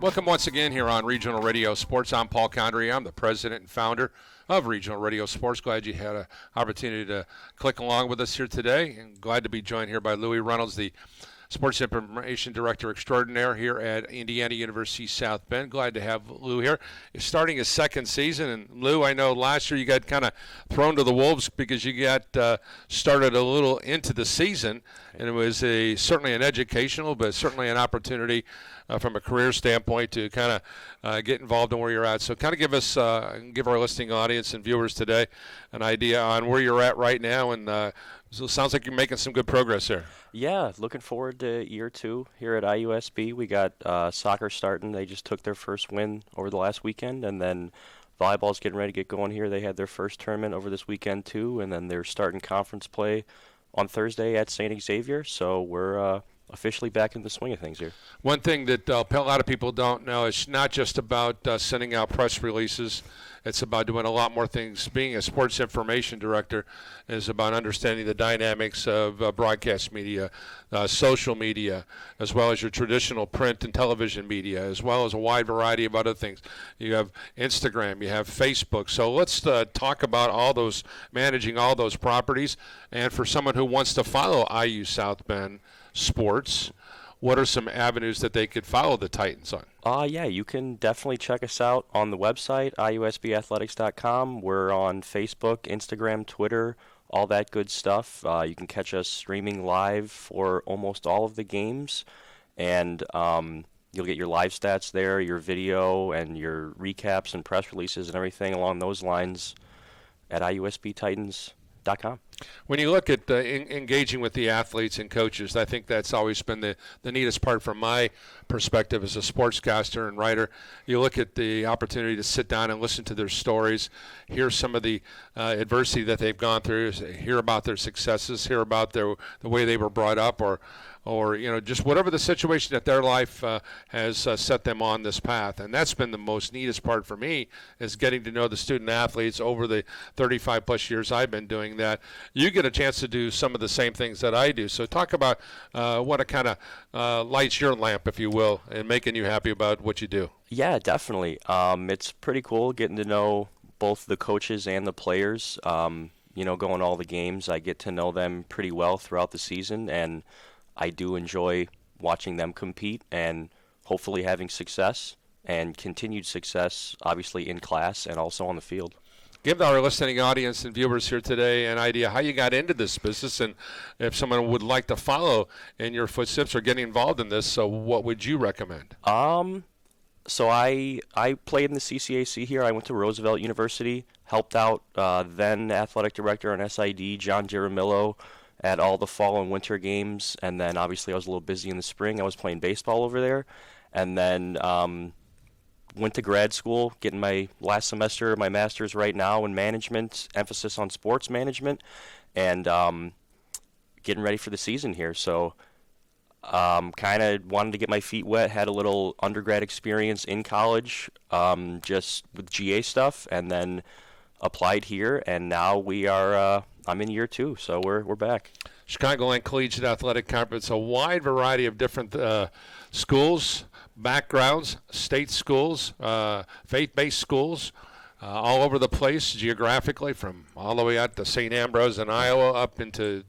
Welcome once again here on Regional Radio Sports. I'm Paul Condry. I'm the president and founder of Regional Radio Sports. Glad you had an opportunity to click along with us here today. And glad to be joined here by Louis Reynolds, the Sports Information Director Extraordinaire here at Indiana University South Bend. Glad to have Lou here. He's starting his second season. And Lou, I know last year you got kind of thrown to the wolves because you got started a little into the season. And it was certainly an educational, but certainly an opportunity from a career standpoint to kind of get involved in where you're at. So kind of give our listening audience and viewers today an idea on where you're at right now. And so it sounds like you're making some good progress there. Yeah, looking forward to year two here at IUSB. We got soccer starting. They just took their first win over the last weekend, and then volleyball's getting ready to get going here. They had their first tournament over this weekend too, and then they're starting conference play on Thursday at St. Xavier. So we're officially back in the swing of things here. One thing that a lot of people don't know is not just about sending out press releases. It's about doing a lot more things. Being a sports information director is about understanding the dynamics of broadcast media, social media, as well as your traditional print and television media, as well as a wide variety of other things. You have Instagram, you have Facebook. So let's talk about managing all those properties. And for someone who wants to follow IU South Bend sports, what are some avenues that they could follow the Titans on? Yeah, you can definitely check us out on the website, iusbathletics.com. We're on Facebook, Instagram, Twitter, all that good stuff. You can catch us streaming live for almost all of the games, and you'll get your live stats there, your video, and your recaps and press releases and everything along those lines at iusbtitans.com. When you look at engaging with the athletes and coaches, I think that's always been the neatest part from my perspective as a sportscaster and writer. You look at the opportunity to sit down and listen to their stories, hear some of the adversity that they've gone through, hear about their successes, hear about the way they were brought up, or just whatever the situation that their life has set them on this path. And that's been the most neatest part for me, is getting to know the student athletes over the 35 plus years I've been doing that. You get a chance to do some of the same things that I do. So talk about what kind of lights your lamp, if you will, and making you happy about what you do. Yeah, definitely. It's pretty cool getting to know both the coaches and the players. Going to all the games, I get to know them pretty well throughout the season, and I do enjoy watching them compete and hopefully having success and continued success, obviously in class and also on the field. Give our listening audience and viewers here today an idea how you got into this business, and if someone would like to follow in your footsteps or get involved in this, so what would you recommend? So I played in the CCAC here. I went to Roosevelt University, helped out then athletic director on SID, John Jaramillo, at all the fall and winter games, and then obviously I was a little busy in the spring. I was playing baseball over there, and then went to grad school, getting my last semester, my master's right now in management, emphasis on sports management, and getting ready for the season here. So kind of wanted to get my feet wet, had a little undergrad experience in college, just with GA stuff, and then applied here, and now we are I'm in year two, so we're back. Chicagoland Collegiate Athletic Conference, a wide variety of different schools, backgrounds, state schools, faith-based schools, all over the place geographically, from all the way out to St. Ambrose in Iowa up into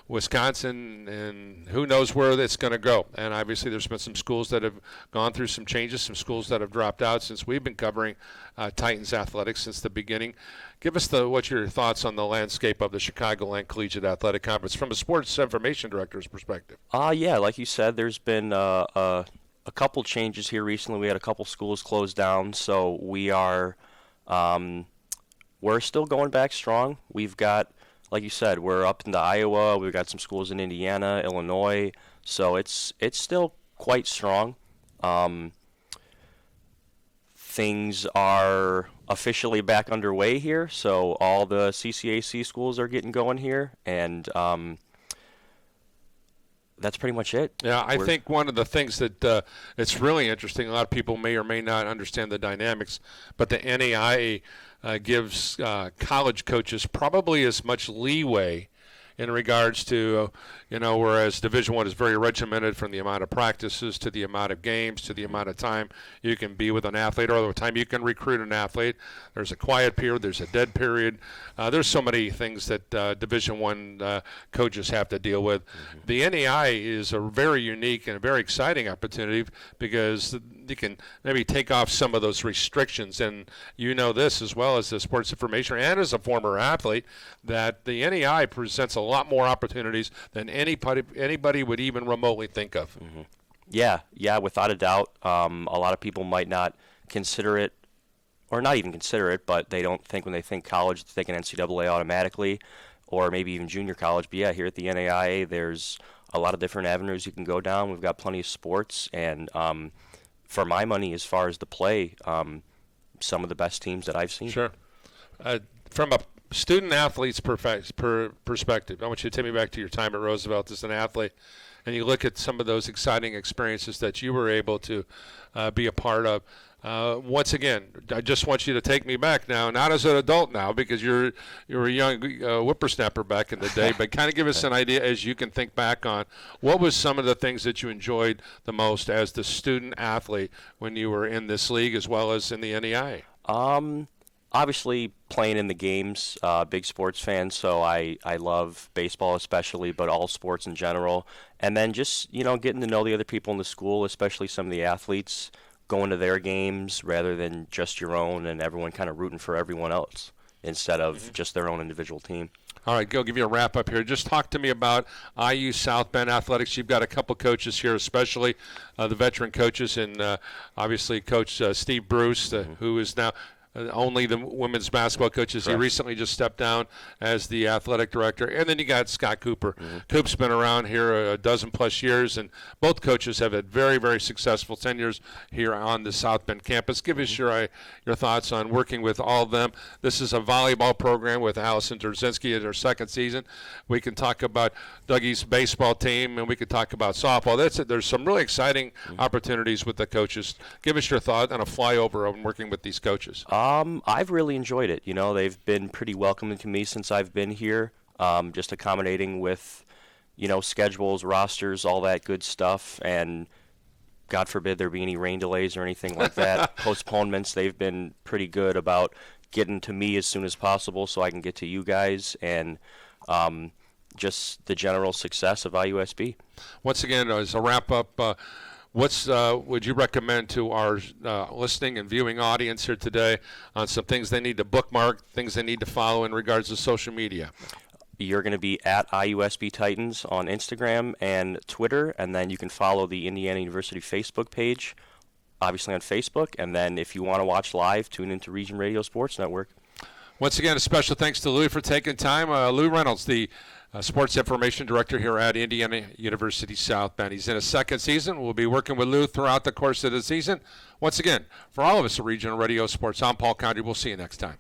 Wisconsin, and who knows where it's going to go. And obviously there's been some schools that have gone through some changes, some schools that have dropped out since we've been covering Titans athletics since the beginning. Give us what's your thoughts on the landscape of the Chicagoland Collegiate Athletic Conference from a sports information director's perspective? Yeah, like you said, there's been a couple changes here recently. We had a couple schools closed down, so we're still going back strong. We've got, like you said, we're up into Iowa. We've got some schools in Indiana, Illinois, so it's still quite strong. Things are officially back underway here, so all the CCAC schools are getting going here, and that's pretty much it. Yeah, I think one of the things that it's really interesting, a lot of people may or may not understand the dynamics, but the NAIA gives college coaches probably as much leeway in regards to, whereas Division One is very regimented from the amount of practices to the amount of games to the amount of time you can be with an athlete or the time you can recruit an athlete. There's a quiet period. There's a dead period. There's so many things that Division One coaches have to deal with. Mm-hmm. The NEI is a very unique and a very exciting opportunity because you can maybe take off some of those restrictions. And you know this as well as the sports information and as a former athlete, that the NEI presents a lot more opportunities than anybody would even remotely think of. Mm-hmm. Yeah, without a doubt. A lot of people might not consider it, or not even consider it, but they don't think when they think college, they think NCAA automatically, or maybe even junior college. But yeah, here at the NAIA, there's a lot of different avenues you can go down. We've got plenty of sports, and for my money, as far as the play, some of the best teams that I've seen. Sure. From a student-athlete's perspective, I want you to take me back to your time at Roosevelt as an athlete, and you look at some of those exciting experiences that you were able to be a part of. Once again, I just want you to take me back now, not as an adult now, because you're a young whippersnapper back in the day, but kind of give us an idea as you can think back on what was some of the things that you enjoyed the most as the student athlete when you were in this league as well as in the NEI. Obviously, playing in the games, big sports fan, so I love baseball especially, but all sports in general. And then just, getting to know the other people in the school, especially some of the athletes, going to their games rather than just your own, and everyone kind of rooting for everyone else instead of just their own individual team. All right, go give you a wrap up here. Just talk to me about IU South Bend Athletics. You've got a couple coaches here, especially the veteran coaches, and obviously Coach Steve Bruce, who is now only the women's basketball coaches. Correct. He recently just stepped down as the athletic director. And then you got Scott Cooper. Mm-hmm. Coop's been around here a dozen plus years, and both coaches have had very, very successful tenures here on the South Bend campus. Give us your thoughts on working with all of them. This is a volleyball program with Allison Drzinski in her second season. We can talk about Dougie's baseball team, and we could talk about softball. That's it. There's some really exciting opportunities with the coaches. Give us your thought on a flyover on working with these coaches. I've really enjoyed it. They've been pretty welcoming to me since I've been here, just accommodating with, schedules, rosters, all that good stuff, and God forbid there be any rain delays or anything like that, postponements. They've been pretty good about getting to me as soon as possible so I can get to you guys, and just the general success of IUSB. Once again, as a wrap-up, what would you recommend to our listening and viewing audience here today on some things they need to bookmark, things they need to follow in regards to social media? You're going to be at IUSB Titans on Instagram and Twitter, and then you can follow the Indiana University Facebook page, obviously on Facebook, and then if you want to watch live, tune into Region Radio Sports Network. Once again, a special thanks to Louis for taking time. Lou Reynolds, the Sports Information Director here at Indiana University South Bend. He's in his second season. We'll be working with Lou throughout the course of the season. Once again, for all of us at Regional Radio Sports, I'm Paul Condry. We'll see you next time.